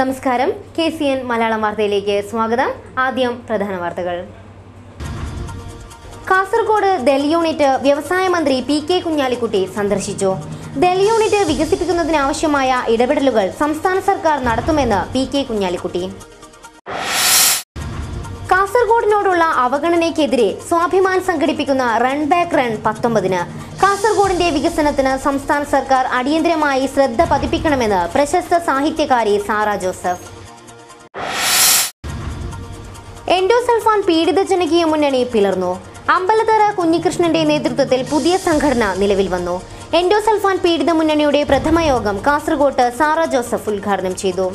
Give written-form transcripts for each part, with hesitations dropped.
നമസ്കാരം KCN മലയാളം വാർത്തയിലേക്ക് സ്വാഗതം. ആദ്യം പ്രധാന വാർത്തകൾ. കാസർഗോഡ് ദൽ യൂണിറ്റ് വ്യവസായ മന്ത്രി PK കുഞ്ഞാലിക്കുട്ടി സന്ദർശിച്ചു. ദൽ യൂണിറ്റ് വികസിപ്പിക്കുന്നതിനാവശ്യമായ ഇടപെടലുകൾ സംസ്ഥാന സർക്കാർ നടത്തുമെന്ന് PK കുഞ്ഞാലിക്കുട്ടി. കാസർഗോഡിനോടുള്ള അവഗണനയ്ക്കെതിരെ സ്വാഭിമാൻ സംഘടിപ്പിക്കുന്ന റൺ ബാക്ക് റൺ 19-ന് കാസർഗോഡിന്റെ വികസനത്തിന് സംസ്ഥാന സർക്കാർ അടിയന്തരമായി ശ്രദ്ധ പതിപ്പിക്കണമെന്ന് പ്രശസ്ത സാഹിത്യകാരി സാറ ജോസഫ്. എൻഡോസൾഫാൻ പീഡിത ജനകീയ മുന്നണി പിളർന്നു. അമ്പലത്തറ കുഞ്ഞികൃഷ്ണന്റെ നേതൃത്വത്തിൽ പുതിയ സംഘടന നിലവിൽ വന്നു. എൻഡോസൾഫാൻ പീഡിത മുന്നണിയുടെ പ്രഥമ യോഗം കാസർഗോട്ട് സാറ ജോസഫ് ഉദ്ഘാടനം ചെയ്തു.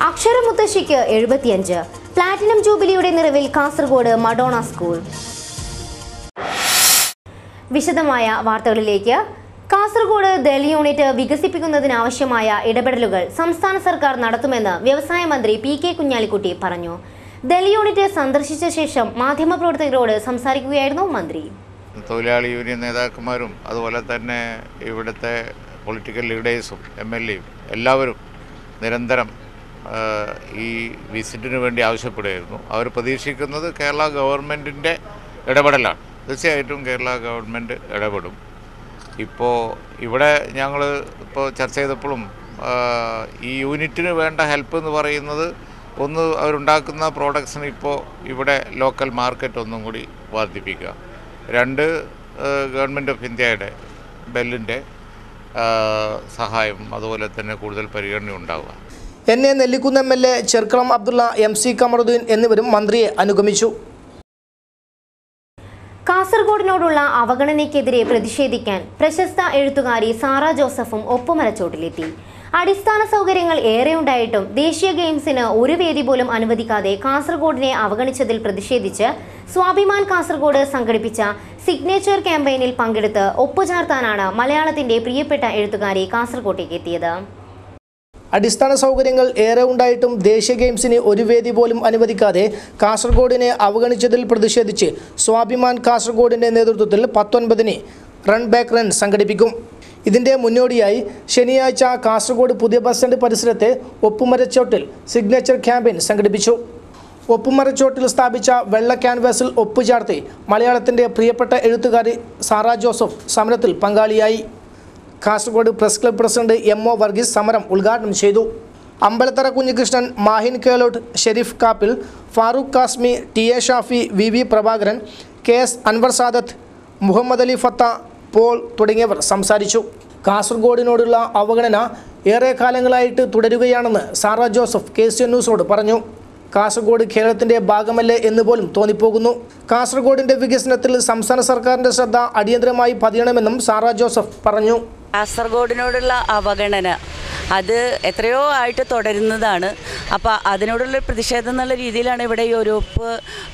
അക്ഷരമുത്തശ്ശിക്ക് 75. പ്ലാറ്റിനം ജൂബിലിയുടെ നിറവിൽ കാസർഗോഡ് മഡോണ സ്കൂൾ. വിശദമായ വാർത്തകളിലേക്ക്. കാസർഗോഡ് ദൽ യൂണിറ്റ് വികസിപ്പിക്കുന്നതിനാവശ്യമായ ഇടപെടലുകൾ സംസ്ഥാന സർക്കാർ നടത്തുമെന്ന് വ്യവസായ മന്ത്രി PK കുഞ്ഞാലിക്കുട്ടി പറഞ്ഞു. ദൽ യൂണിറ്റ് സന്ദർശിച്ച ശേഷം മാധ്യമപ്രവർത്തകരോട് സംസാരിക്കുകയായിരുന്നു മന്ത്രി. തൊഴിലാളി യൂണിയൻ നേതാക്കന്മാരും അതുപോലെ തന്നെ ഇവിടുത്തെ പൊളിറ്റിക്കൽ ലീഡേഴ്സും MLAയും എല്ലാവരും നിരന്തരം ഈ വിസിറ്റിന് വേണ്ടി ആവശ്യപ്പെടുകയായിരുന്നു. അവർ പ്രതീക്ഷിക്കുന്നത് കേരള ഗവൺമെൻറ്റിൻ്റെ ഇടപെടലാണ്. തീർച്ചയായിട്ടും കേരള ഗവൺമെൻറ് ഇടപെടും. ഇപ്പോൾ ഇവിടെ ഞങ്ങൾ ചർച്ച ചെയ്തപ്പോഴും ഈ യൂണിറ്റിന് വേണ്ട ഹെൽപ്പ് എന്ന് പറയുന്നത് ഒന്ന് അവരുണ്ടാക്കുന്ന പ്രോഡക്ട്സിന് ഇപ്പോൾ ഇവിടെ ലോക്കൽ മാർക്കറ്റ് ഒന്നും കൂടി വർദ്ധിപ്പിക്കുക, 2 ഗവൺമെൻറ് ഓഫ് ഇന്ത്യയുടെ ബെല്ലിൻ്റെ സഹായം അതുപോലെ തന്നെ കൂടുതൽ പരിഗണന ഉണ്ടാവുക. NA Nellikunnu MLA Cherkalam Abdulla MC Kamaruddin എന്നിവരും മന്ത്രിയെ അനുഗമിച്ചു. കാസർഗോഡിനോടുള്ള അവഗണനയ്ക്കെതിരെ പ്രതിഷേധിക്കാൻ പ്രശസ്ത എഴുത്തുകാരി സാറ ജോസഫും ഒപ്പുമരച്ചോട്ടിലെത്തി. അടിസ്ഥാന സൗകര്യങ്ങൾ ഏറെയുണ്ടായിട്ടും ദേശീയ ഗെയിംസിന് ഒരു വേദി പോലും അനുവദിക്കാതെ കാസർഗോഡിനെ അവഗണിച്ചതിൽ പ്രതിഷേധിച്ച് സ്വാഭിമാൻ കാസർഗോഡ് സംഘടിപ്പിച്ച സിഗ്നേച്ചർ ക്യാമ്പയിനിൽ പങ്കെടുത്ത് ഒപ്പുചാർത്താനാണ് മലയാളത്തിന്റെ പ്രിയപ്പെട്ട എഴുത്തുകാരി കാസർഗോട്ടേക്ക് എത്തിയത്. അടിസ്ഥാന സൗകര്യങ്ങൾ ഏറെ ഉണ്ടായിട്ടും ദേശീയ ഗെയിംസിന് ഒരു വേദി പോലും അനുവദിക്കാതെ കാസർഗോഡിനെ അവഗണിച്ചതിൽ പ്രതിഷേധിച്ച് സ്വാഭിമാൻ കാസർഗോഡിൻ്റെ നേതൃത്വത്തിൽ 19-ന് റൺ ബാക്ക് റൺ സംഘടിപ്പിക്കും. ഇതിൻ്റെ മുന്നോടിയായി ശനിയാഴ്ച കാസർഗോഡ് പുതിയ ബസ് സ്റ്റാൻഡ് പരിസരത്തെ ഒപ്പുമരച്ചോട്ടിൽ സിഗ്നേച്ചർ ക്യാമ്പയിൻ സംഘടിപ്പിച്ചു. ഒപ്പുമരച്ചോട്ടിൽ സ്ഥാപിച്ച വെള്ള ക്യാൻവാസിൽ ഒപ്പുചാർത്തി മലയാളത്തിൻ്റെ പ്രിയപ്പെട്ട എഴുത്തുകാരി സാറ ജോസഫ് സമരത്തിൽ പങ്കാളിയായി. Kasaragod press club president MO Varghese സമരം ഉദ്ഘാടനം ചെയ്തു. Ambalathara Kunhikrishnan, Mahin Kelot, Sherif Kappil, Farooq Kasmi, TA Shafi, VV Prabhakaran, KS Anwar Sadath, Muhammad Ali Fatha, Paul തുടങ്ങിയവർ സംസാരിച്ചു. കാസർഗോഡിനോടുള്ള അവഗണന ഏറെ കാലങ്ങളായിട്ട് തുടരുകയാണെന്ന് സാറ ജോസഫ് KCN ന്യൂസിനോട് പറഞ്ഞു. കാസർഗോഡ് കേരളത്തിൻ്റെ ഭാഗമല്ലേ എന്ന് പോലും തോന്നിപ്പോകുന്നു. കാസർഗോഡിൻ്റെ വികസനത്തിൽ സംസ്ഥാന സർക്കാരിൻ്റെ ശ്രദ്ധ അടിയന്തരമായി പതിയണമെന്നും സാറ ജോസഫ് പറഞ്ഞു. കാസർഗോഡിനോടുള്ള അവഗണന അത് എത്രയോ ആയിട്ട് തുടരുന്നതാണ്. അപ്പോൾ അതിനോടുള്ള പ്രതിഷേധം എന്നുള്ള രീതിയിലാണ് ഇവിടെ ഈ ഒരു ഒപ്പ്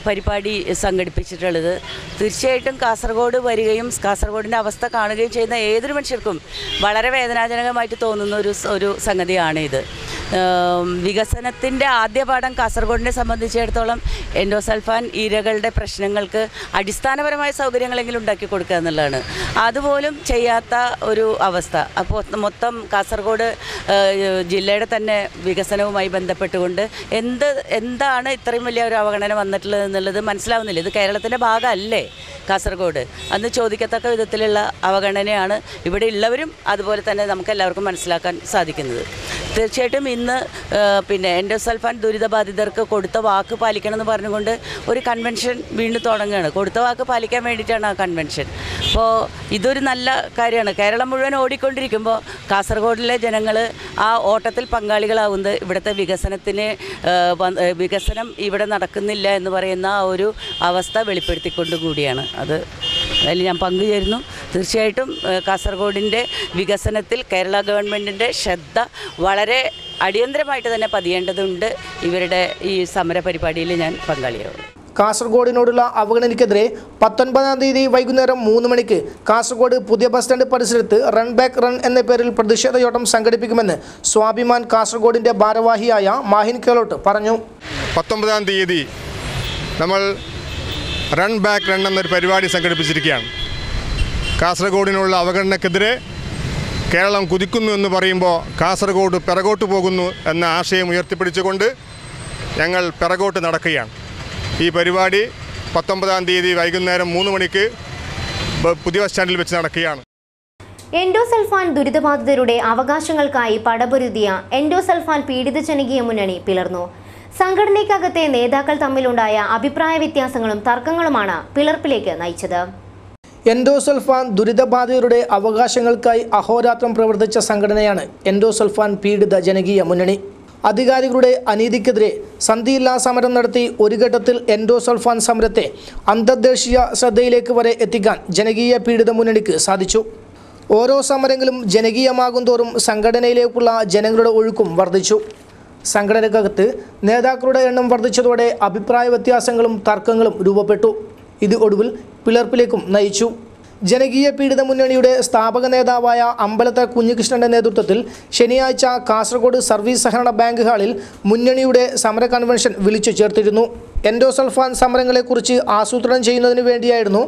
പരിപാടി സംഘടിപ്പിച്ചിട്ടുള്ളത്. തീർച്ചയായിട്ടും കാസർഗോഡ് വരികയും കാസർഗോഡിൻ്റെ അവസ്ഥ കാണുകയും ചെയ്യുന്ന ഏതൊരു മനുഷ്യർക്കും വളരെ വേദനാജനകമായിട്ട് തോന്നുന്ന ഒരു സംഗതിയാണ് ഇത്. വികസനത്തിൻ്റെ ആദ്യ പാഠം കാസർഗോഡിനെ സംബന്ധിച്ചിടത്തോളം എൻഡോസൾഫാൻ ഇരകളുടെ പ്രശ്നങ്ങൾക്ക് അടിസ്ഥാനപരമായ സൗകര്യങ്ങളെങ്കിലും ഉണ്ടാക്കി കൊടുക്കുക എന്നുള്ളതാണ്. അതുപോലും ചെയ്യാത്ത ഒരു അവസ്ഥ. അപ്പോൾ മൊത്തം കാസർഗോഡ് ജില്ലയുടെ തന്നെ വികസനവുമായി ബന്ധപ്പെട്ടുകൊണ്ട് എന്താണ് ഇത്രയും വലിയ ഒരു അവഗണന വന്നിട്ടുള്ളത് എന്നുള്ളത് മനസ്സിലാവുന്നില്ല. ഇത് കേരളത്തിൻ്റെ ഭാഗമല്ലേ കാസർഗോഡ്? അന്ന് ചോദിക്കത്തക്ക വിധത്തിലുള്ള അവഗണനയാണ് ഇവിടെ ഉള്ളവരും അതുപോലെ തന്നെ നമുക്ക് എല്ലാവർക്കും മനസ്സിലാക്കാൻ സാധിക്കുന്നത്. തീർച്ചയായിട്ടും ഇന്ന് എൻഡോസൾഫാൻ ദുരിതബാധിതർക്ക് കൊടുത്ത വാക്ക് പാലിക്കണം എന്ന് പറഞ്ഞുകൊണ്ട് ഒരു കൺവെൻഷൻ വീണ്ടും തുടങ്ങുകയാണ്. കൊടുത്ത വാക്ക് പാലിക്കാൻ വേണ്ടിയിട്ടാണ് ആ കൺവെൻഷൻ. അപ്പോൾ ഇതൊരു നല്ല കാര്യമാണ്. കേരളം മുഴുവൻ ഓടിക്കൊണ്ടിരിക്കുമ്പോൾ കാസർഗോഡിലെ ജനങ്ങൾ ആ ഓട്ടത്തിൽ പങ്കാളികളാവുന്നത് ഇവിടുത്തെ വികസനം ഇവിടെ നടക്കുന്നില്ല എന്ന് പറയുന്ന ആ ഒരു അവസ്ഥ വെളിപ്പെടുത്തിക്കൊണ്ടും കൂടിയാണ്. അതിൽ ഞാൻ പങ്കുചേരുന്നു. തീർച്ചയായിട്ടും കാസർഗോഡിൻ്റെ വികസനത്തിൽ കേരള ഗവൺമെൻറ്റിൻ്റെ ശ്രദ്ധ വളരെ അടിയന്തരമായിട്ട് തന്നെ പതിയേണ്ടതുണ്ട്. ഇവരുടെ ഈ സമര പരിപാടിയിൽ ഞാൻ പങ്കാളിയാവും. കാസർഗോഡിനോടുള്ള അവഗണനയ്ക്കെതിരെ 19-ാം തീയതി വൈകുന്നേരം 3 മണിക്ക് കാസർഗോഡ് പുതിയ ബസ് സ്റ്റാൻഡ് പരിസരത്ത് റൺ ബാക്ക് റൺ എന്ന പേരിൽ പ്രതിഷേധയോട്ടം സംഘടിപ്പിക്കുമെന്ന് സ്വാഭിമാൻ കാസർഗോഡിൻ്റെ ഭാരവാഹിയായ മാഹിൻ കേലോട്ട് പറഞ്ഞു. 19-ാം തീയതി നമ്മൾ റൺ ബാക്ക് റൺ എന്നൊരു പരിപാടി സംഘടിപ്പിച്ചിരിക്കുകയാണ്. കാസർഗോഡിനുള്ള അവഗണനക്കെതിരെ കേരളം കുതിക്കുന്നു എന്ന് പറയുമ്പോൾ കാസർഗോഡ് പിറകോട്ട് പോകുന്നു എന്ന ആശയം ഉയർത്തിപ്പിടിച്ചുകൊണ്ട് ഞങ്ങൾ പിറകോട്ട് നടക്കുകയാണ്. ഈ പരിപാടി 19-ാം തീയതി വൈകുന്നേരം 3 മണിക്ക് പുതിയ ബസ് സ്റ്റാൻഡിൽ വെച്ച് നടക്കുകയാണ്. എൻഡോസൾഫാൻ ദുരിതബാധിതരുടെ അവകാശങ്ങൾക്കായി പടപൊരുതിയ എൻഡോസൾഫാൻ പീഡിത ജനകീയ മുന്നണി പിളർന്നു. സംഘടനയ്ക്കകത്തെ നേതാക്കൾ തമ്മിലുണ്ടായ അഭിപ്രായ വ്യത്യാസങ്ങളും തർക്കങ്ങളുമാണ് പിളർപ്പിലേക്ക് നയിച്ചത്. എൻഡോസൾഫാൻ ദുരിതബാധിതരുടെ അവകാശങ്ങൾക്കായി അഹോരാത്രം പ്രവർത്തിച്ച സംഘടനയാണ് എൻഡോസൾഫാൻ പീഡിത ജനകീയ മുന്നണി. അധികാരികളുടെ അനീതിക്കെതിരെ സന്ധിയില്ലാ സമരം നടത്തി ഒരു ഘട്ടത്തിൽ എൻഡോസൾഫാൻ സമരത്തെ അന്തർദേശീയ ശ്രദ്ധയിലേക്ക് വരെ എത്തിക്കാൻ ജനകീയ പീഡിത മുന്നണിക്ക് സാധിച്ചു. ഓരോ സമരങ്ങളും ജനകീയമാകും തോറും സംഘടനയിലേക്കുള്ള ജനങ്ങളുടെ ഒഴുക്കും വർദ്ധിച്ചു. സംഘടനക്കകത്ത് നേതാക്കളുടെ എണ്ണം വർദ്ധിച്ചതോടെ അഭിപ്രായ വ്യത്യാസങ്ങളും തർക്കങ്ങളും രൂപപ്പെട്ടു. ഇത് ഒടുവിൽ പിളർപ്പിലേക്കും നയിച്ചു. ജനകീയ പീഡിത മുന്നണിയുടെ സ്ഥാപക നേതാവായ അമ്പലത്തറ കുഞ്ഞികൃഷ്ണന്റെ നേതൃത്വത്തിൽ ശനിയാഴ്ച കാസർഗോഡ് സർവീസ് സഹകരണ ബാങ്ക് ഹാളിൽ മുന്നണിയുടെ സമര കൺവെൻഷൻ വിളിച്ചു ചേർത്തിരുന്നു. എൻഡോസൾഫാൻ സമരങ്ങളെക്കുറിച്ച് ആസൂത്രണം ചെയ്യുന്നതിന് വേണ്ടിയായിരുന്നു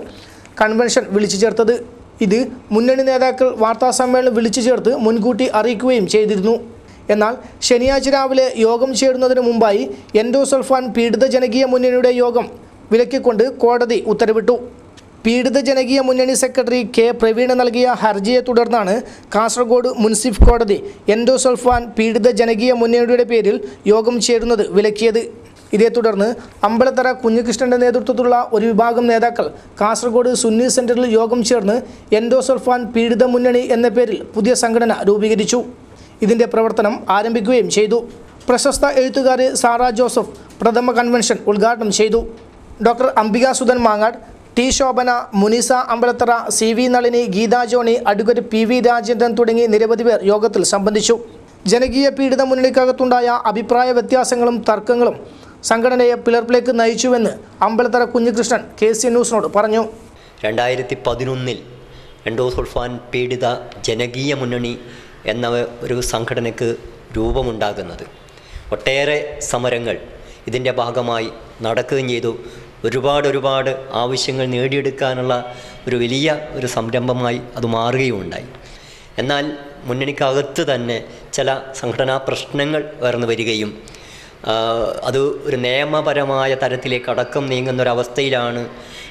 കൺവെൻഷൻ വിളിച്ചു ചേർത്തത്. ഇത് മുന്നണി നേതാക്കൾ വാർത്താസമ്മേളനം വിളിച്ചു ചേർത്ത് മുൻകൂട്ടി അറിയിക്കുകയും ചെയ്തിരുന്നു. എന്നാൽ ശനിയാഴ്ച രാവിലെ യോഗം ചേരുന്നതിന് മുമ്പായി എൻഡോസൾഫാൻ പീഡിത ജനകീയ മുന്നണിയുടെ യോഗം വിലക്കിക്കൊണ്ട് കോടതി ഉത്തരവിട്ടു. പീഡിത ജനകീയ മുന്നണി സെക്രട്ടറി കെ പ്രവീണ നൽകിയ ഹർജിയെ തുടർന്നാണ് കാസർഗോഡ് മുൻസിഫ് കോടതി എൻഡോസൾഫാൻ പീഡിത ജനകീയ മുന്നണിയുടെ പേരിൽ യോഗം ചേരുന്നത് വിലക്കിയത്. ഇതേ തുടർന്ന് അമ്പലത്തറ കുഞ്ഞികൃഷ്ണന്റെ നേതൃത്വത്തിലുള്ള ഒരു വിഭാഗം നേതാക്കൾ കാസർഗോഡ് സുന്നി സെന്ററിൽ യോഗം ചേർന്ന് എൻഡോസൾഫാൻ പീഡിത മുന്നണി എന്ന പേരിൽ പുതിയ സംഘടന രൂപീകരിച്ചു. ഇതിൻ്റെ പ്രവർത്തനം ആരംഭിക്കുകയും ചെയ്തു. പ്രശസ്ത എഴുത്തുകാരി സാറ ജോസഫ് പ്രഥമ കൺവെൻഷൻ ഉദ്ഘാടനം ചെയ്തു. Doctor Ambikasudhan Mangad, T Shobhana, Munisa Ambalathara, CV Nalini, Geetha Johny, advocate PV Rajendran തുടങ്ങി നിരവധി പേർ യോഗത്തിൽ സംബന്ധിച്ചു. ജനകീയ പീഡിത മുന്നണിക്കകത്തുണ്ടായ അഭിപ്രായ വ്യത്യാസങ്ങളും തർക്കങ്ങളും സംഘടനയെ പിളർപ്പിലേക്ക് നയിച്ചുവെന്ന് അമ്പലത്തറ കുഞ്ഞികൃഷ്ണൻ KC ന്യൂസിനോട് പറഞ്ഞു. 2011 എൻഡോസൾഫാൻ പീഡിത ജനകീയ മുന്നണി എന്ന ഒരു സംഘടനയ്ക്ക് രൂപമുണ്ടാകുന്നത് ഒട്ടേറെ സമരങ്ങൾ ഇതിൻ്റെ ഭാഗമായി നടക്കുകയും ചെയ്തു. ഒരുപാട് ആവശ്യങ്ങൾ നേടിയെടുക്കാനുള്ള ഒരു വലിയ ഒരു സംരംഭമായി അത് മാറുകയുണ്ടായി. എന്നാൽ മുന്നണിക്കകത്ത് തന്നെ ചില സംഘടനാ പ്രശ്നങ്ങൾ ഉയർന്നു വരികയും അത് ഒരു നിയമപരമായ തരത്തിലേക്ക് അടക്കം നീങ്ങുന്നൊരവസ്ഥയിലാണ്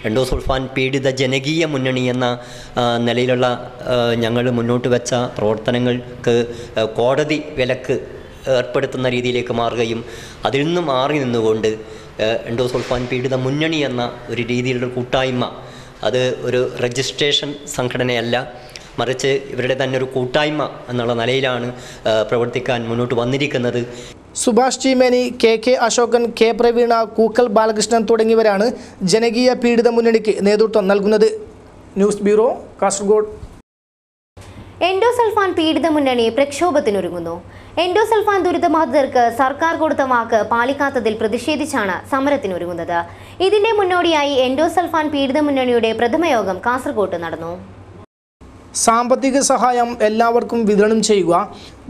എൻഡോസൾഫാൻ പീഡിത ജനകീയ മുന്നണി എന്ന നിലയിലുള്ള ഞങ്ങൾ മുന്നോട്ട് വെച്ച പ്രവർത്തനങ്ങൾക്ക് കോടതി വിലക്ക് ഏർപ്പെടുത്തുന്ന രീതിയിലേക്ക് മാറുകയും അതിൽ നിന്ന് മാറി നിന്നുകൊണ്ട് എൻഡോസൾഫാൻ പീഡിത മുന്നണി എന്ന ഒരു രീതിയിലുള്ള കൂട്ടായ്മ, അത് ഒരു രജിസ്ട്രേഷൻ സംഘടനയല്ല, മറിച്ച് ഇവരുടെ തന്നെ ഒരു കൂട്ടായ്മ എന്നുള്ള നിലയിലാണ് പ്രവർത്തിക്കാൻ മുന്നോട്ട് വന്നിരിക്കുന്നത്. സുഭാഷ് ചീമേനി, KK അശോകൻ, K പ്രവീണ, കൂക്കൽ ബാലകൃഷ്ണൻ തുടങ്ങിയവരാണ് ജനകീയ പീഡിത മുന്നണിക്ക് നേതൃത്വം നൽകുന്നത്. News bureau, Kasaragod. എൻഡോസൾഫാൻ പീഡിത മുന്നണി പ്രക്ഷോഭത്തിനൊരുങ്ങുന്നു. എൻഡോസൾഫാൻ ദുരിതബാധിതർക്ക് സർക്കാർ കൊടുത്ത വാക്ക് പാലിക്കാത്തതിൽ പ്രതിഷേധിച്ചാണ് സമരത്തിനൊരുങ്ങുന്നത്. ഇതിന്റെ മുന്നോടിയായി എൻഡോസൾഫാൻ പീഡിത മുന്നണിയുടെ പ്രഥമ യോഗം കാസർഗോഡ് നടന്നു. സാമ്പത്തിക സഹായം എല്ലാവർക്കും വിതരണം ചെയ്യുക,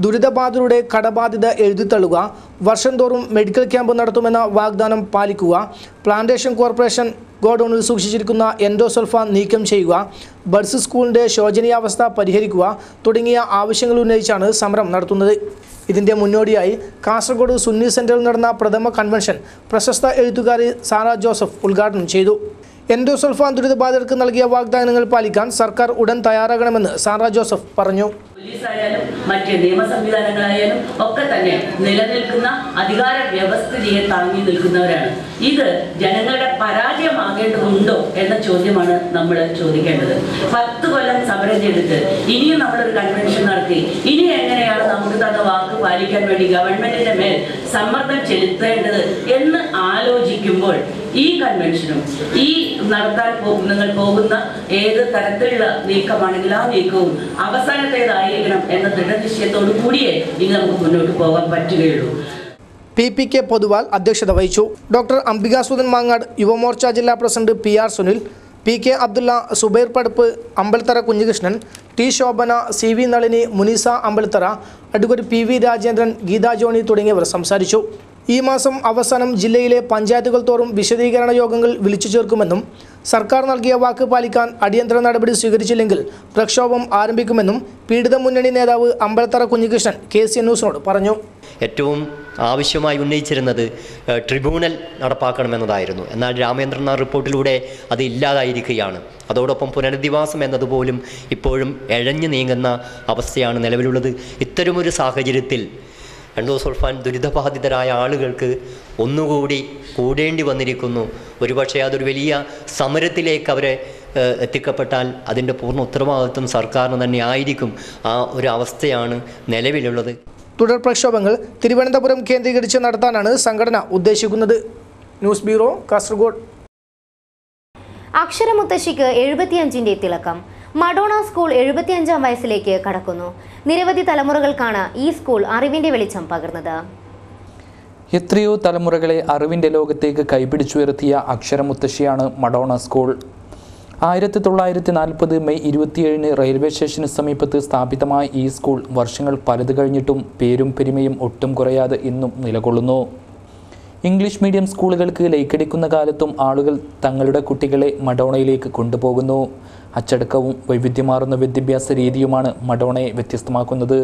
ദുരിതബാധിതരുടെ കടബാധ്യത എഴുതിത്തള്ളുക, വർഷം തോറും മെഡിക്കൽ ക്യാമ്പ് നടത്തുമെന്ന വാഗ്ദാനം പാലിക്കുക, പ്ലാന്റേഷൻ കോർപ്പറേഷൻ ഗോഡൌണിൽ സൂക്ഷിച്ചിരിക്കുന്ന എൻഡോസൾഫാൻ നീക്കം ചെയ്യുക, ബഡ്സ് സ്കൂളിൻ്റെ ശോചനീയാവസ്ഥ പരിഹരിക്കുക തുടങ്ങിയ ആവശ്യങ്ങൾ ഉന്നയിച്ചാണ് സമരം നടത്തുന്നത്. ഇതിൻ്റെ മുന്നോടിയായി കാസർഗോഡ് സുന്നി സെന്ററിൽ നടന്ന പ്രഥമ കൺവെൻഷൻ പ്രശസ്ത എഴുത്തുകാരി സാറ ജോസഫ് ഉദ്ഘാടനം ചെയ്തു. എൻഡോസൾഫാൻ ദുരിതബാധിതർക്ക് നൽകിയ വാഗ്ദാനങ്ങൾ പാലിക്കാൻ സർക്കാർ ഉടൻ തയ്യാറാകണമെന്ന് സാറ ജോസഫ് പറഞ്ഞു. പോലീസായാലും മറ്റ് നിയമ സംവിധാനങ്ങളായാലും ഒക്കെ തന്നെ നിലനിൽക്കുന്ന അധികാര വ്യവസ്ഥിതിയെ താങ്ങി നിൽക്കുന്നവരാണ്. ഇത് ജനങ്ങളുടെ പരാജയമാകേണ്ടതുണ്ടോ എന്ന ചോദ്യമാണ് നമ്മൾ ചോദിക്കേണ്ടത്. 10 കൊല്ലം സമരം ചെയ്തിട്ട് ഇനിയും നമ്മളൊരു കൺവെൻഷൻ നടത്തി ഇനി എങ്ങനെയാണ് നമുക്ക് തന്ന വാക്ക് പാലിക്കാൻ വേണ്ടി ഗവൺമെന്റിന്റെ മേൽ സമ്മർദ്ദം ചെലുത്തേണ്ടത് എന്ന് ആലോചിക്കുമ്പോൾ ഈ കൺവെൻഷനും ഈ നടത്താൻ നിങ്ങൾ പോകുന്ന ഏത് തരത്തിലുള്ള നീക്കമാണെങ്കിലും ആ നീക്കവും അവസാനത്തേതായിരിക്കണം എന്ന ദൃഢനിശ്ചയത്തോടു കൂടിയേ ഇനി നമുക്ക് മുന്നോട്ട് പോകാൻ പറ്റുകയുള്ളൂ. PPK പൊതുവാൾ അധ്യക്ഷത വഹിച്ചു. ഡോക്ടർ അംബികാസുധൻ മാങ്ങാട്, യുവമോർച്ച ജില്ലാ president PR Sunil, PK Abdulla, Zubair Padapp, Ambalathara Kunhikrishnan, T Shobhana, CV Nalini, Munisa Ambalathara, advocate PV Rajendran, Geetha Johny തുടങ്ങിയവർ സംസാരിച്ചു. ഈ മാസം അവസാനം ജില്ലയിലെ പഞ്ചായത്തുകൾ തോറും വിശദീകരണ യോഗങ്ങൾ വിളിച്ചു ചേർക്കുമെന്നും സർക്കാർ നൽകിയ വാക്ക് പാലിക്കാൻ അടിയന്തര നടപടി സ്വീകരിച്ചില്ലെങ്കിൽ പ്രക്ഷോഭം ആരംഭിക്കുമെന്നും പീഡിത മുന്നണി നേതാവ് അമ്പലത്തറ കുഞ്ഞികൃഷ്ണൻ KCN ന്യൂസിനോട് പറഞ്ഞു. ഏറ്റവും ആവശ്യമായി ഉന്നയിച്ചിരുന്നത് ട്രിബ്യൂണൽ നടപ്പാക്കണമെന്നതായിരുന്നു. എന്നാൽ രാമേന്ദ്രൻ നായർ റിപ്പോർട്ടിലൂടെ അത് ഇല്ലാതായിരിക്കുകയാണ്. അതോടൊപ്പം പുനരധിവാസം എന്നതുപോലും ഇപ്പോഴും എഴഞ്ഞു നീങ്ങുന്ന അവസ്ഥയാണ് നിലവിലുള്ളത്. ഇത്തരമൊരു സാഹചര്യത്തിൽ എൻഡോസൾഫാൻ ദുരിതബാധിതരായ ആളുകൾക്ക് ഒന്നുകൂടി കൂടേണ്ടി വന്നിരിക്കുന്നു. ഒരുപക്ഷെ അതൊരു വലിയ സമരത്തിലേക്ക് അവരെ എത്തിക്കപ്പെട്ടാൽ അതിൻ്റെ പൂർണ്ണ ഉത്തരവാദിത്വം സർക്കാരിന് തന്നെ ആയിരിക്കും. ആ ഒരു അവസ്ഥയാണ് നിലവിലുള്ളത്. തുടർ പ്രക്ഷോഭങ്ങൾ തിരുവനന്തപുരം കേന്ദ്രീകരിച്ച് നടത്താനാണ് സംഘടന ഉദ്ദേശിക്കുന്നത്. News bureau, Kasaragod. അക്ഷരമുത്തശ്ശിക്ക് 75ന്റെ തിളക്കം. മഡോണ സ്കൂൾ 75ാം വയസ്സിലേക്ക് കടക്കുന്നു. നിരവധി തലമുറകൾക്കാണ് ഈ സ്കൂൾ അറിവിന്റെ വെളിച്ചം പകർന്നത്. എത്രയോ തലമുറകളെ അറിവിന്റെ ലോകത്തേക്ക് കൈപിടിച്ചുയർത്തിയ അക്ഷരമുത്തശ്ശിയാണ് മഡോണ സ്കൂൾ. 1940 മെയ് 27 റെയിൽവേ സ്റ്റേഷന് സമീപത്ത് സ്ഥാപിതമായ ഈ സ്കൂൾ വർഷങ്ങൾ പലത് കഴിഞ്ഞിട്ടും പേരും പെരുമയും ഒട്ടും കുറയാതെ ഇന്നും നിലകൊള്ളുന്നു. ഇംഗ്ലീഷ് മീഡിയം സ്കൂളുകൾക്ക് ലൈക്കടിക്കുന്ന കാലത്തും ആളുകൾ തങ്ങളുടെ കുട്ടികളെ മഡോണയിലേക്ക് കൊണ്ടുപോകുന്നു. അച്ചടക്കവും വൈവിധ്യമാർന്ന വിദ്യാഭ്യാസ രീതിയുമാണ് മഡോണയെ വ്യത്യസ്തമാക്കുന്നത്.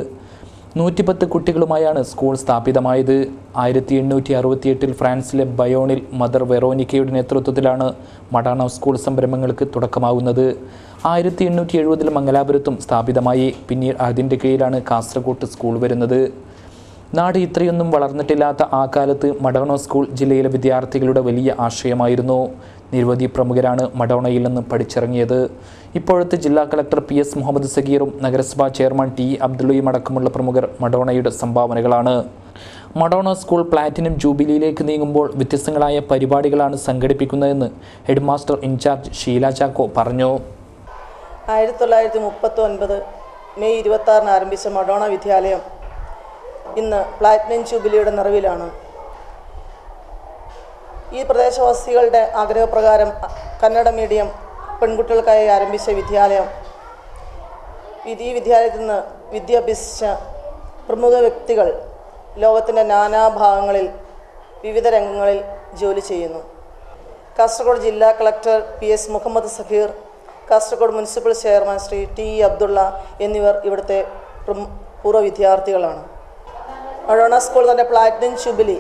110 കുട്ടികളുമായാണ് സ്കൂൾ സ്ഥാപിതമായത്. 1868 ഫ്രാൻസിലെ ബയോണിൽ മദർ വെറോനിക്കയുടെ നേതൃത്വത്തിലാണ് മഡോണ സ്കൂൾ സംരംഭങ്ങൾക്ക് തുടക്കമാകുന്നത്. 1870 മംഗലാപുരത്തും സ്ഥാപിതമായി. പിന്നീട് അതിൻ്റെ കീഴിലാണ് കാസർഗോഡ് സ്കൂൾ വരുന്നത്. നാട് ഇത്രയൊന്നും വളർന്നിട്ടില്ലാത്ത ആ കാലത്ത് മഡോണ സ്കൂൾ ജില്ലയിലെ വിദ്യാർത്ഥികളുടെ വലിയ ആശയമായിരുന്നു. നിരവധി പ്രമുഖരാണ് മഡോണയിൽ നിന്ന് പഠിച്ചിറങ്ങിയത്. ഇപ്പോഴത്തെ ജില്ലാ കളക്ടർ PS മുഹമ്മദ് സഗീറും നഗരസഭാ ചെയർമാൻ T അബ്ദുള്ളയും അടക്കമുള്ള പ്രമുഖർ മഡോണയുടെ സംഭാവനകളാണ്. മഡോണ സ്കൂൾ പ്ലാറ്റിനം ജൂബിലിയിലേക്ക് നീങ്ങുമ്പോൾ വ്യത്യസ്തങ്ങളായ പരിപാടികളാണ് സംഘടിപ്പിക്കുന്നതെന്ന് head master incharge Sheela Chacko പറഞ്ഞു. 1939 മെയ് 26 ആരംഭിച്ച മഡോണ വിദ്യാലയം ഇന്ന് പ്ലാറ്റിനം ജൂബിലിയുടെ നിറവിലാണ്. ഈ പ്രദേശവാസികളുടെ ആഗ്രഹപ്രകാരം കന്നഡ മീഡിയം പെൺകുട്ടികൾക്കായി ആരംഭിച്ച വിദ്യാലയം ഈ വിദ്യാലയത്തിൽ നിന്ന് വിദ്യ അഭ്യസിച്ച പ്രമുഖ വ്യക്തികൾ ലോകത്തിൻ്റെ നാനാഭാഗങ്ങളിൽ വിവിധ രംഗങ്ങളിൽ ജോലി ചെയ്യുന്നു. കാസർഗോഡ് ജില്ലാ collector PS Muhammad Sageer, Kasaragod municipal chairman Shri T Abdulla എന്നിവർ ഇവിടുത്തെ പൂർവ്വ വിദ്യാർത്ഥികളാണ്. മഡോണ സ്കൂൾ തൻ്റെ പ്ലാറ്റിനം ജൂബിലി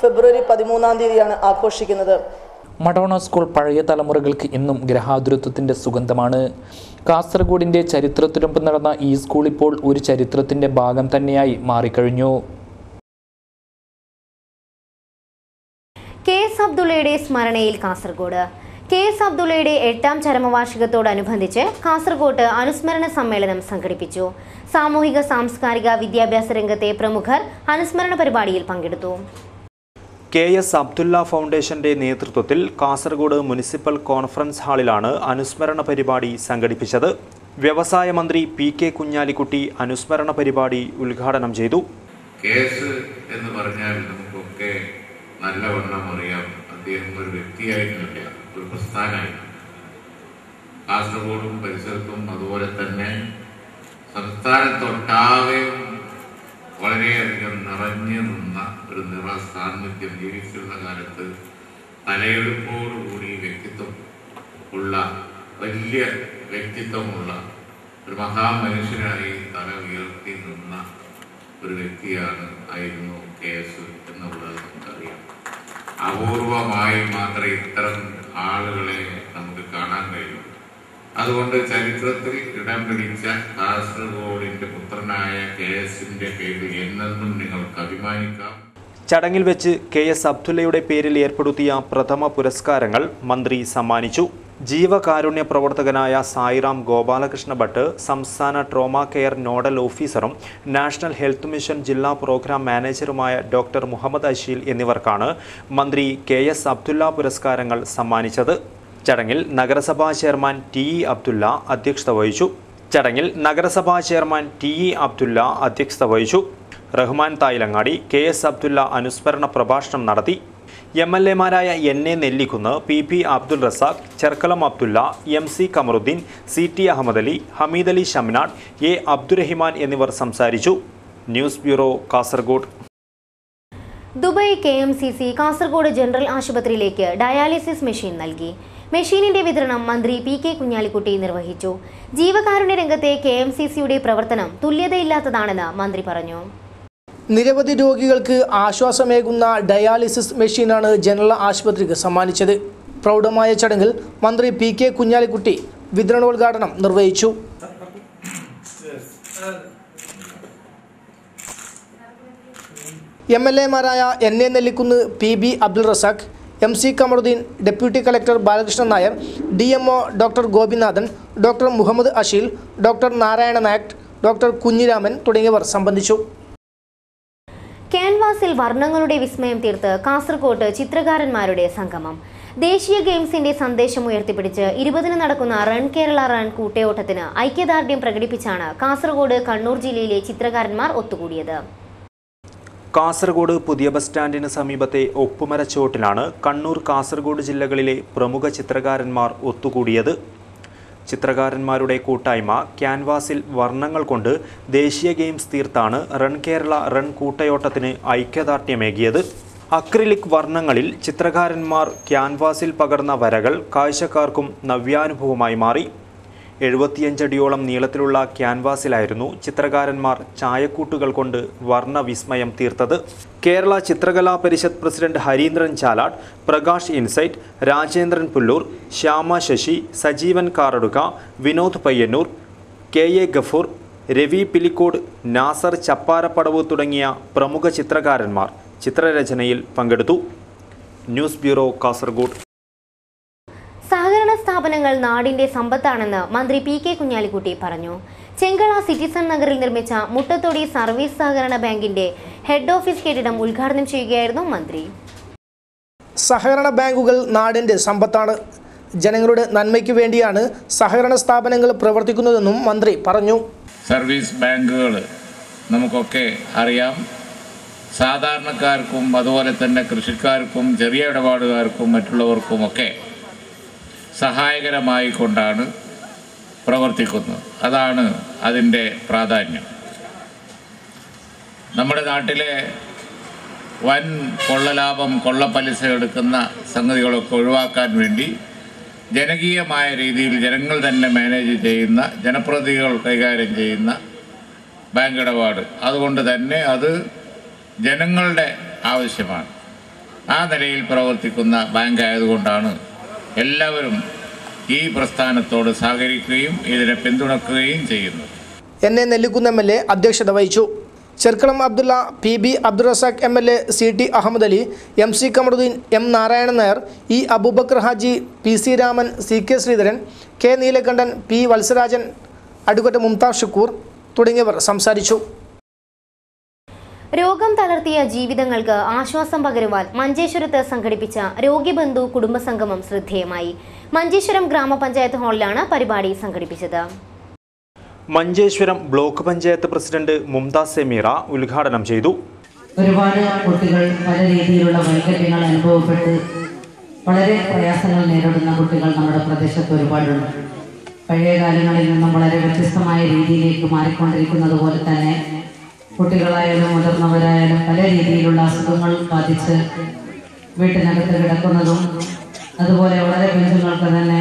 ഫെബ്രുവരി 13 ആഘോഷിക്കുന്നത്. മഡോണ സ്കൂൾ പഴയ തലമുറകൾക്ക് ഇന്നും ഗ്രഹാതുരത്വത്തിൻ്റെ സുഗന്ധമാണ്. കാസർഗോഡിൻ്റെ ചരിത്രത്തിനൊപ്പം നടന്ന ഈ സ്കൂൾ ഇപ്പോൾ ഒരു ചരിത്രത്തിൻ്റെ ഭാഗം തന്നെയായി മാറിക്കഴിഞ്ഞു. KS അബ്ദുള്ളയുടെ സ്മരണയിൽ കാസർഗോഡ്. KS അബ്ദുള്ളയുടെ 8ാം ചരമവാർഷികത്തോടനുബന്ധിച്ച് കാസർഗോഡ് അനുസ്മരണ സമ്മേളനം സംഘടിപ്പിച്ചു. സാമൂഹിക സാംസ്കാരിക വിദ്യാഭ്യാസ രംഗത്തെ പ്രമുഖർ അനുസ്മരണ പരിപാടിയിൽ പങ്കെടുത്തു. KS അബ്ദുള്ള ഫൗണ്ടേഷന്റെ നേതൃത്വത്തിൽ കാസർഗോഡ് മുനിസിപ്പൽ കോൺഫറൻസ് ഹാളിലാണ് അനുസ്മരണ പരിപാടി സംഘടിപ്പിച്ചത്. വ്യവസായ മന്ത്രി PK കുഞ്ഞാലിക്കുട്ടി അനുസ്മരണ പരിപാടി ഉദ്ഘാടനം ചെയ്തു. കേസ് എന്ന് പറഞ്ഞാൽ നമുക്കൊക്കെ നല്ലവണ്ണം അറിയാം. അദ്ദേഹം ഒരു വ്യക്തിയായിരുന്നില്ല, ഒരു പ്രസ്ഥാനമായിരുന്നു. കാസർഗോഡും പരിസരത്തും അതുപോലെ തന്നെ സംസ്ഥാനത്തൊട്ടാകെയും വളരെയധികം നിറഞ്ഞു നിന്ന ഒരു നിറ സാന്നിധ്യം ജീവിച്ചിരുന്ന കാലത്ത് തലയെടുപ്പോടുകൂടി വ്യക്തിത്വം ഉള്ള വലിയ വ്യക്തിത്വമുള്ള ഒരു മഹാമനുഷ്യനായി തല ഉയർത്തി നിന്ന ഒരു ആയിരുന്നു KS എന്നുള്ളത് നമുക്കറിയാം. അപൂർവമായി മാത്രമേ ഇത്തരം ആളുകളെ നമുക്ക് കാണാൻ കഴിയൂ. അതുകൊണ്ട് ചരിത്രത്തിൽ ഇടം പിടിച്ച കാസർഗോഡിന്റെ പുത്രനായ KSന്റെ പേരിൽ എന്നെന്നും നിങ്ങൾക്ക് അഭിമാനിക്കാം. ചടങ്ങിൽ വെച്ച് KS അബ്ദുള്ളയുടെ പേരിൽ ഏർപ്പെടുത്തിയ പ്രഥമ പുരസ്കാരങ്ങൾ മന്ത്രി സമ്മാനിച്ചു. ജീവകാരുണ്യ പ്രവർത്തകനായ സായിറാം ഗോപാലകൃഷ്ണ ഭട്ട്, സംസ്ഥാന ട്രോമ കെയർ നോഡൽ ഓഫീസറും നാഷണൽ ഹെൽത്ത് മിഷൻ ജില്ലാ പ്രോഗ്രാം മാനേജറുമായ ഡോക്ടർ മുഹമ്മദ് അഷീൽ എന്നിവർക്കാണ് മന്ത്രി KS അബ്ദുള്ള പുരസ്കാരങ്ങൾ സമ്മാനിച്ചത്. ചടങ്ങിൽ നഗരസഭാ ചെയർമാൻ T അബ്ദുള്ള അധ്യക്ഷത വഹിച്ചു. റഹ്മാൻ തായിലങ്ങാടി KS അബ്ദുള്ള അനുസ്മരണ പ്രഭാഷണം നടത്തി. MLA-മാരായ NA Nellikunnu, PP Abdul Razak, Cherkalam Abdulla, MC Kamaruddin, CT Ahmed Ali, Hameed Ali Shamnad, A Abdurahiman എന്നിവർ സംസാരിച്ചു. News bureau, Kasaragod. Dubai KMCC Kasaragod general ആശുപത്രിയിലേക്ക് ഡയാലിസിസ് മെഷീൻ നൽകി. മെഷീനിന്റെ വിതരണം മന്ത്രി PK കുഞ്ഞാലിക്കുട്ടി നിർവഹിച്ചു. ജീവകാരുണ്യ രംഗത്തെ KMCCയുടെ പ്രവർത്തനം തുല്യതയില്ലാത്തതാണെന്ന് മന്ത്രി പറഞ്ഞു. നിരവധി രോഗികൾക്ക് ആശ്വാസമേകുന്ന ഡയാലിസിസ് മെഷീനാണ് ജനറൽ ആശുപത്രിക്ക് സമ്മാനിച്ചത്. പ്രൗഢമായ ചടങ്ങിൽ മന്ത്രി PK കുഞ്ഞാലിക്കുട്ടി വിതരണോദ്ഘാടനം നിർവഹിച്ചു. MLA-മാരായ NA Nellikunnu, PB Abdul Razak, MC Kamaruddin, deputy collector Balakrishnan Nair, DMO doctor Gopinathan, doctor Muhammad Asheel, doctor Narayana Nayak, doctor Kunhiraman തുടങ്ങിയവർ സംബന്ധിച്ചു. ക്യാൻവാസിൽ വർണ്ണങ്ങളുടെ വിസ്മയം തീർത്ത് കാസർഗോഡ് ചിത്രകാരന്മാരുടെ സംഗമം. ദേശീയ ഗെയിംസിന്റെ സന്ദേശം ഉയർത്തിപ്പിടിച്ച് 20-ന് നടക്കുന്ന റൺ കേരള റൺ കൂട്ടയോട്ടത്തിന് ഐക്യദാർഢ്യം പ്രകടിപ്പിച്ചാണ് കാസർഗോഡ്, കണ്ണൂർ ജില്ലയിലെ ചിത്രകാരന്മാർ ഒത്തുകൂടിയത്. കാസർഗോഡ് പുതിയ ബസ് സ്റ്റാൻഡിന് സമീപത്തെ ഒപ്പുമരച്ചോട്ടിലാണ് കണ്ണൂർ, കാസർഗോഡ് ജില്ലകളിലെ പ്രമുഖ ചിത്രകാരന്മാർ ഒത്തുകൂടിയത്. ചിത്രകാരന്മാരുടെ കൂട്ടായ്മ ക്യാൻവാസിൽ വർണ്ണങ്ങൾ കൊണ്ട് ദേശീയ ഗെയിംസ് തീർത്താണ് റൺ കേരള റൺ കൂട്ടയോട്ടത്തിന് ഐക്യദാർഢ്യമേകിയത്. അക്രിലിക് വർണ്ണങ്ങളിൽ ചിത്രകാരന്മാർ ക്യാൻവാസിൽ പകർന്ന വരകൾ കാഴ്ചക്കാർക്കും നവ്യാനുഭവമായി മാറി. 75 അടിയോളം നീളത്തിലുള്ള ക്യാൻവാസിലായിരുന്നു ചിത്രകാരന്മാർ ചായക്കൂട്ടുകൾ കൊണ്ട് വർണ്ണവിസ്മയം തീർത്തത്. Kerala Chithrakala Parishath president Hareendran Chalat, Prakash insight, Rajendran Pullur, Shyama Sasi, Sajeevan Karaduka, Vinod Payyanur, KA Gafoor, Ravi Pilicode, Nasar Chapparapadav തുടങ്ങിയ പ്രമുഖ ചിത്രകാരന്മാർ ചിത്രരചനയിൽ പങ്കെടുത്തു. News bureau, Kasaragod. സഹകരണ സ്ഥാപനങ്ങൾ നാടിന്റെ സമ്പത്താണെന്ന് മന്ത്രി PK കുഞ്ഞാലിക്കുട്ടി പറഞ്ഞു. ചെങ്കള സിറ്റിസൺ നഗറിൽ നിർമ്മിച്ച മുട്ടത്തൊടി സർവീസ് സഹകരണ ബാങ്കിന്റെ ഹെഡ് ഓഫീസ് കെട്ടിടം ഉദ്ഘാടനം ചെയ്യുകയായിരുന്നു മന്ത്രി. സഹകരണ ബാങ്കുകൾ നാടിന്റെ സമ്പത്താണ്. ജനങ്ങളുടെ നന്മയ്ക്ക് വേണ്ടിയാണ് സഹകരണ സ്ഥാപനങ്ങൾ പ്രവർത്തിക്കുന്നതെന്നും മന്ത്രി പറഞ്ഞു. സർവീസ് ബാങ്കുകൾ നമുക്കൊക്കെ അറിയാം. സാധാരണക്കാർക്കും അതുപോലെ തന്നെ കൃഷിക്കാർക്കും ചെറിയ ഇടപാടുകാർക്കും മറ്റുള്ളവർക്കുമൊക്കെ സഹായകരമായി കൊണ്ടാണ് പ്രവർത്തിക്കുന്നത്. അതാണ് അതിൻ്റെ പ്രാധാന്യം. നമ്മുടെ നാട്ടിലെ വൻ കൊള്ളലാഭം, കൊള്ളപ്പലിശ എടുക്കുന്ന സംഗതികളൊക്കെ ഒഴിവാക്കാൻ വേണ്ടി ജനകീയമായ രീതിയിൽ ജനങ്ങൾ തന്നെ മാനേജ് ചെയ്യുന്ന, ജനപ്രതിനിധികൾ കൈകാര്യം ചെയ്യുന്ന ബാങ്ക് ഇടപാട്, അതുകൊണ്ട് തന്നെ അത് ജനങ്ങളുടെ ആവശ്യമാണ്. ആ നിലയിൽ പ്രവർത്തിക്കുന്ന ബാങ്ക് ആയതുകൊണ്ടാണ് എല്ലാവരും ഈ പ്രസ്ഥാനത്തോട് സഹകരിക്കുകയും ഇതിനെ പിന്തുണക്കുകയും ചെയ്യുന്നു. NA നെല്ലിക്കുന്ന് MLA അധ്യക്ഷത വഹിച്ചു. Cherkalam Abdulla, PB Abdul Razak MLA, CT Ahmed Ali, MC Kamaruddin, M Narayanan Nair, E Aboobacker Haji, PC Raman, CK Sreedharan, K Neelakandan, P Valsarajan, advocate Mumtaz Shukoor തുടങ്ങിയവർ സംസാരിച്ചു. രോഗം തളർത്തിയ ജീവിതങ്ങൾക്ക് ആശ്വാസം പകരുവാൻ മഞ്ചേശ്വരത്ത് സംഘടിപ്പിച്ച രോഗിബന്ധു കുടുംബസംഗമം ശ്രദ്ധേയമായി. മഞ്ചേശ്വരം ഗ്രാമപഞ്ചായത്ത് ഹാളിലാണ് പരിപാടി സംഘടിപ്പിച്ചത്. മഞ്ചേശ്വരം ബ്ലോക്ക് പഞ്ചായത്ത് പ്രസിഡന്റ് മുംതാസ് സെമീറ ഉദ്ഘാടനം ചെയ്തു. ഒരുപാട് കുട്ടികൾ പല രീതിയിലുള്ള വൈകല്യങ്ങൾ അനുഭവപ്പെട്ട് വളരെ പ്രയാസങ്ങൾ നേരിടുന്ന കുട്ടികൾ നമ്മുടെ പ്രദേശത്ത് ഒരുപാടുണ്ട്. പഴയ കാലങ്ങളിൽ നിന്നും വളരെ വ്യത്യസ്തമായ രീതിയിലേക്ക് മാറിക്കൊണ്ടിരിക്കുന്നത് പോലെ തന്നെ കുട്ടികളായാലും മുതിർന്നവരായാലും പല രീതിയിലുള്ള അസുഖങ്ങൾ ബാധിച്ച് വീട്ടിനകത്ത് കിടക്കുന്നതും, അതുപോലെ വളരെ കുഞ്ഞുങ്ങൾക്ക് തന്നെ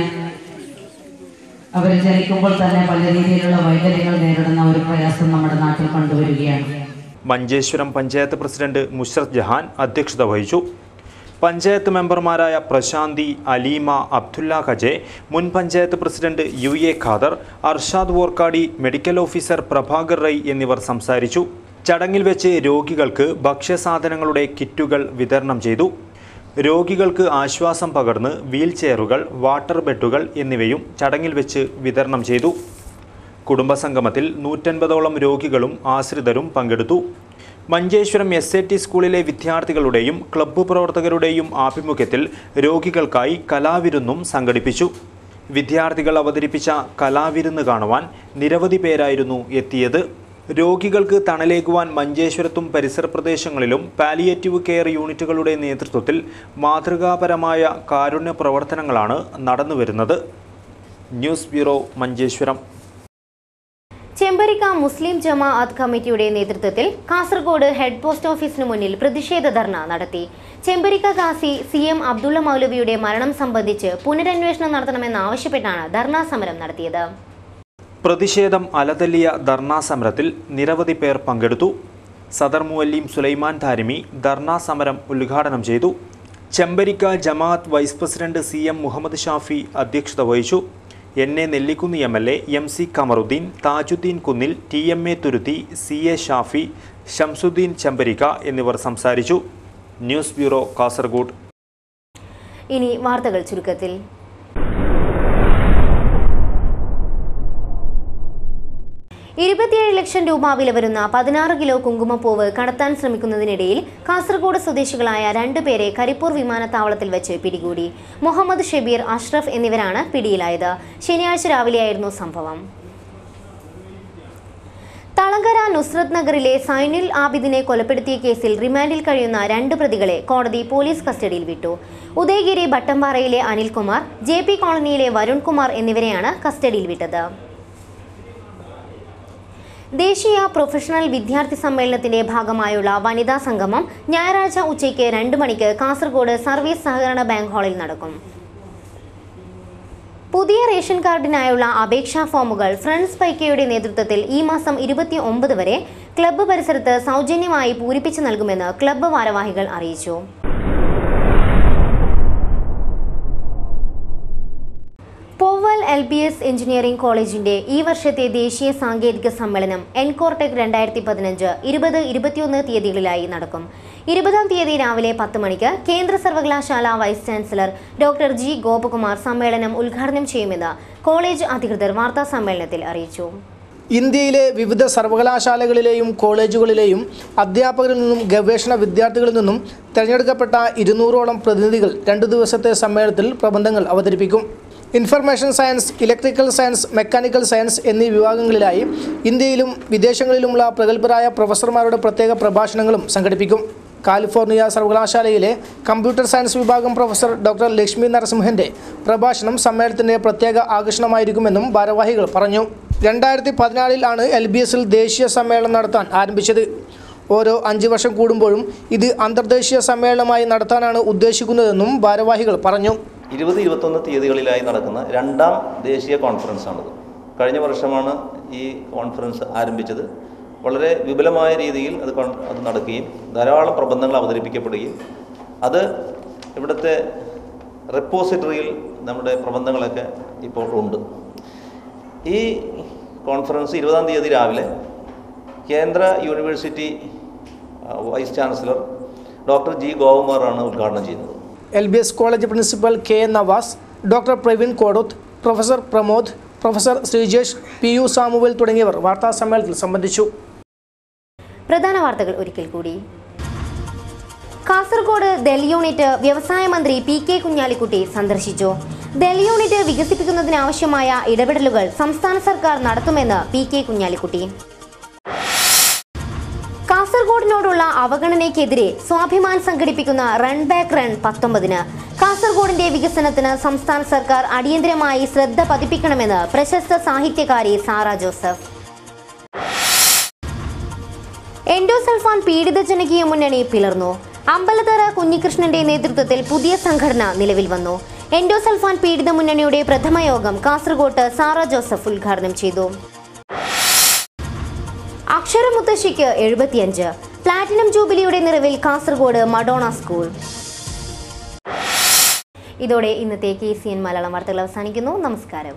അവർ ജനിക്കുമ്പോൾ തന്നെ പല രീതിയിലുള്ള വൈകല്യങ്ങൾ നേരിടുന്ന ഒരു പ്രയാസം നമ്മുടെ നാട്ടിൽ കണ്ടുവരികയാണ്. മഞ്ചേശ്വരം പഞ്ചായത്ത് പ്രസിഡന്റ് മുഷറഫ് ജഹാൻ അധ്യക്ഷത വഹിച്ചു. പഞ്ചായത്ത് മെമ്പർമാരായ പ്രശാന്തി, അലീമ, അബ്ദുല്ല ഖജെ, മുൻ panchayat president UA Khader, Arshad Vorkady, medical officer Prabhakar Rai എന്നിവർ സംസാരിച്ചു. ചടങ്ങിൽ വെച്ച് രോഗികൾക്ക് ഭക്ഷ്യസാധനങ്ങളുടെ കിറ്റുകൾ വിതരണം ചെയ്തു. രോഗികൾക്ക് ആശ്വാസം പകർന്ന് വീൽ ചെയറുകൾ, വാട്ടർ ബെഡുകൾ എന്നിവയും ചടങ്ങിൽ വെച്ച് വിതരണം ചെയ്തു. കുടുംബസംഗമത്തിൽ 150ഓളം രോഗികളും ആശ്രിതരും പങ്കെടുത്തു. മഞ്ചേശ്വരം SAT സ്കൂളിലെ വിദ്യാർത്ഥികളുടെയും ക്ലബ്ബ് പ്രവർത്തകരുടെയും ആഭിമുഖ്യത്തിൽ രോഗികൾക്കായി കലാവിരുന്നും സംഘടിപ്പിച്ചു. വിദ്യാർത്ഥികൾ അവതരിപ്പിച്ച കലാവിരുന്ന് കാണുവാൻ നിരവധി പേരായിരുന്നു എത്തിയത്. രോഗികൾക്ക് തണലേകുവാൻ മഞ്ചേശ്വരത്തും പരിസര പ്രദേശങ്ങളിലും പാലിയേറ്റീവ് കെയർ യൂണിറ്റുകളുടെ നേതൃത്വത്തിൽ മാതൃകാപരമായ കാരുണ്യ പ്രവർത്തനങ്ങളാണ് നടന്നുവരുന്നത്. News bureau, Manjeshwaram. Chembarika Muslim Jamaath കമ്മിറ്റിയുടെ നേതൃത്വത്തിൽ കാസർഗോഡ് ഹെഡ് പോസ്റ്റ് ഓഫീസിന് മുന്നിൽ പ്രതിഷേധ ധർണ നടത്തി. ചെമ്പരിക്ക ഖാസി CM അബ്ദുള്ള മൗലവിയുടെ മരണം സംബന്ധിച്ച് പുനരന്വേഷണം നടത്തണമെന്നാവശ്യപ്പെട്ടാണ് ധർണാ സമരം നടത്തിയത്. പ്രതിഷേധം അലതല്ലിയ ധർണാ സമരത്തിൽ നിരവധി പേർ പങ്കെടുത്തു. സദർ മുഅല്ലിം സുലൈമാൻ താരിമി ധർണാ സമരം ഉദ്ഘാടനം ചെയ്തു. Chembarika Jamaath vice president CM Muhammad Shafi അധ്യക്ഷത വഹിച്ചു. NA Nellikunnu MLA, MC Kamaruddin, Thajudheen കുന്നിൽ, TMA തുരുത്തി, CA ഷാഫി, ഷംസുദ്ദീൻ ചെമ്പരിക്ക എന്നിവർ സംസാരിച്ചു. News bureau, Kasaragod. ഇനി വാർത്തകൾ ചുരുക്കത്തിൽ. 27 ലക്ഷം രൂപ വില വരുന്ന 16 കിലോ കുങ്കുമപ്പൂവ് കടത്താൻ ശ്രമിക്കുന്നതിനിടയിൽ കാസർഗോഡ് സ്വദേശികളായ 2 പേരെ കരിപ്പൂർ വിമാനത്താവളത്തിൽ വെച്ച് പിടികൂടി. മുഹമ്മദ് ഷബീർ, അഷ്റഫ് എന്നിവരാണ് പിടിയിലായത്. ശനിയാഴ്ച രാവിലെയായിരുന്നു സംഭവം. തളങ്കര നുസ്രത് നഗറിലെ സൈനുൽ ആബിദിനെ കൊലപ്പെടുത്തിയ കേസിൽ റിമാൻഡിൽ കഴിയുന്ന 2 പ്രതികളെ കോടതി പോലീസ് കസ്റ്റഡിയിൽ വിട്ടു. ഉദയഗിരി ബട്ടംപാറയിലെ അനിൽകുമാർ, JP കോളനിയിലെ വരുൺ കുമാർ എന്നിവരെയാണ് കസ്റ്റഡിയിൽ വിട്ടത്. ദേശീയ പ്രൊഫഷണൽ വിദ്യാർത്ഥി സമ്മേളനത്തിന്റെ ഭാഗമായുള്ള വനിതാ സംഗമം ഞായറാഴ്ച ഉച്ചയ്ക്ക് 2 മണിക്ക് കാസർഗോഡ് സർവീസ് സഹകരണ ബാങ്ക് ഹാളിൽ നടക്കും. പുതിയ റേഷൻ കാർഡിനായുള്ള അപേക്ഷാ ഫോമുകൾ ഫ്രണ്ട്സ് പൈക്കയുടെ നേതൃത്വത്തിൽ ഈ മാസം 29 വരെ ക്ലബ്ബ് പരിസരത്ത് സൗജന്യമായി പൂരിപ്പിച്ചു നൽകുമെന്ന് ക്ലബ്ബ് ഭാരവാഹികൾ അറിയിച്ചു. പോവൽ LBS എഞ്ചിനീയറിംഗ് കോളേജിന്റെ ഈ വർഷത്തെ ദേശീയ സാങ്കേതിക സമ്മേളനം എൻകോർടെക് 2015 20-21 തീയതികളിലായി നടക്കും. 20-ാം തീയതി രാവിലെ 10 മണിക്ക് കേന്ദ്ര സർവകലാശാല vice chancellor doctor G. Gopakumar സമ്മേളനം ഉദ്ഘാടനം ചെയ്യുമെന്ന് കോളേജ് അധികൃതർ വാർത്താ സമ്മേളനത്തിൽ അറിയിച്ചു. ഇന്ത്യയിലെ വിവിധ സർവകലാശാലകളിലെയും കോളേജുകളിലെയും അധ്യാപകരിൽ നിന്നും ഗവേഷണ വിദ്യാർത്ഥികളിൽ നിന്നും തിരഞ്ഞെടുക്കപ്പെട്ട 200ഓളം പ്രതിനിധികൾ 2 ദിവസത്തെ സമ്മേളനത്തിൽ പ്രബന്ധങ്ങൾ അവതരിപ്പിക്കും. Information science, electrical science, mechanical science എന്നീ വിഭാഗങ്ങളിലായി ഇന്ത്യയിലും വിദേശങ്ങളിലുമുള്ള പ്രഗത്ഭരായ പ്രൊഫസർമാരുടെ പ്രത്യേക പ്രഭാഷണങ്ങളും സംഘടിപ്പിക്കും. കാലിഫോർണിയ സർവകലാശാലയിലെ കമ്പ്യൂട്ടർ സയൻസ് വിഭാഗം പ്രൊഫസർ ഡോക്ടർ ലക്ഷ്മി നരസിംഹന്റെ പ്രഭാഷണം സമ്മേളനത്തിന്റെ പ്രത്യേക ആകർഷണമായിരിക്കുമെന്നും ഭാരവാഹികൾ പറഞ്ഞു. 2014 ആണ് LBSൽ ദേശീയ സമ്മേളനം നടത്താൻ ആരംഭിച്ചത്. ഓരോ 5 വർഷം കൂടുമ്പോഴും ഇത് അന്തർദേശീയ സമ്മേളനമായി നടത്താനാണ് ഉദ്ദേശിക്കുന്നതെന്നും ഭാരവാഹികൾ പറഞ്ഞു. 20-21 തീയതികളിലായി നടക്കുന്ന 2ാം ദേശീയ കോൺഫറൻസാണിത്. കഴിഞ്ഞ വർഷമാണ് ഈ കോൺഫറൻസ് ആരംഭിച്ചത്. വളരെ വിപുലമായ രീതിയിൽ അത് നടക്കുകയും ധാരാളം പ്രബന്ധങ്ങൾ അവതരിപ്പിക്കപ്പെടുകയും അത് ഇവിടുത്തെ റെപ്പോസിറ്ററിയിൽ നമ്മുടെ പ്രബന്ധങ്ങളൊക്കെ ഇപ്പോൾ ഉണ്ട്. ഈ കോൺഫറൻസ് 20-ാം തീയതി രാവിലെ കേന്ദ്ര university vice chancellor doctor G. ഗോപകുമാറാണ് ഉദ്ഘാടനം ചെയ്യുന്നത്. LBS college principal K. Navas, doctor Praveen Kodoth, professor Pramod, professor Sreejesh, PU Samuel തുടങ്ങിയവർ വാർത്താ സമ്മേളനത്തിൽ സംബന്ധിച്ചു. പ്രധാന വാർത്തകൾ ഒരിക്കൽ കൂടി. കാസർഗോഡ് ദൽ യൂണിറ്റ് വ്യവസായ മന്ത്രി PK കുഞ്ഞാലിക്കുട്ടി സന്ദർശിച്ചു. ദൽ യൂണിറ്റ് വികസിപ്പിക്കുന്നതിനാവശ്യമായ ഇടപെടലുകൾ സംസ്ഥാന സർക്കാർ നടത്തുമെന്ന് PK കുഞ്ഞാലിക്കുട്ടി. കാസർഗോഡിനോടുള്ള അവഗണനയ്ക്കെതിരെ സ്വാഭിമാൻ സംഘടിപ്പിക്കുന്ന റൺ ബാക്ക് റൺ 19-ന് കാസർഗോഡിന്റെ വികസനത്തിന് സംസ്ഥാന സർക്കാർ അടിയന്തരമായി ശ്രദ്ധ പതിപ്പിക്കണമെന്ന് പ്രശസ്ത സാഹിത്യകാരി സാറ ജോസഫ്. എൻഡോസൾഫാൻ പീഡിത ജനകീയ മുന്നണി പിളർന്നു. അമ്പലത്തറ കുഞ്ഞികൃഷ്ണന്റെ നേതൃത്വത്തിൽ പുതിയ സംഘടന നിലവിൽ വന്നു. എൻഡോസൾഫാൻ പീഡിത മുന്നണിയുടെ പ്രഥമ യോഗം കാസർഗോട്ട് സാറ ജോസഫ് ഉദ്ഘാടനം ചെയ്തു. അക്ഷരമുത്തശ്ശിക്ക് 75. പ്ലാറ്റിനം ജൂബിലിയുടെ നിറവിൽ കാസർഗോഡ് മഡോണ സ്കൂൾ. ഇതോടെ ഇന്നത്തെ KCN മലയാളം വാർത്തകൾ അവസാനിക്കുന്നു. നമസ്കാരം.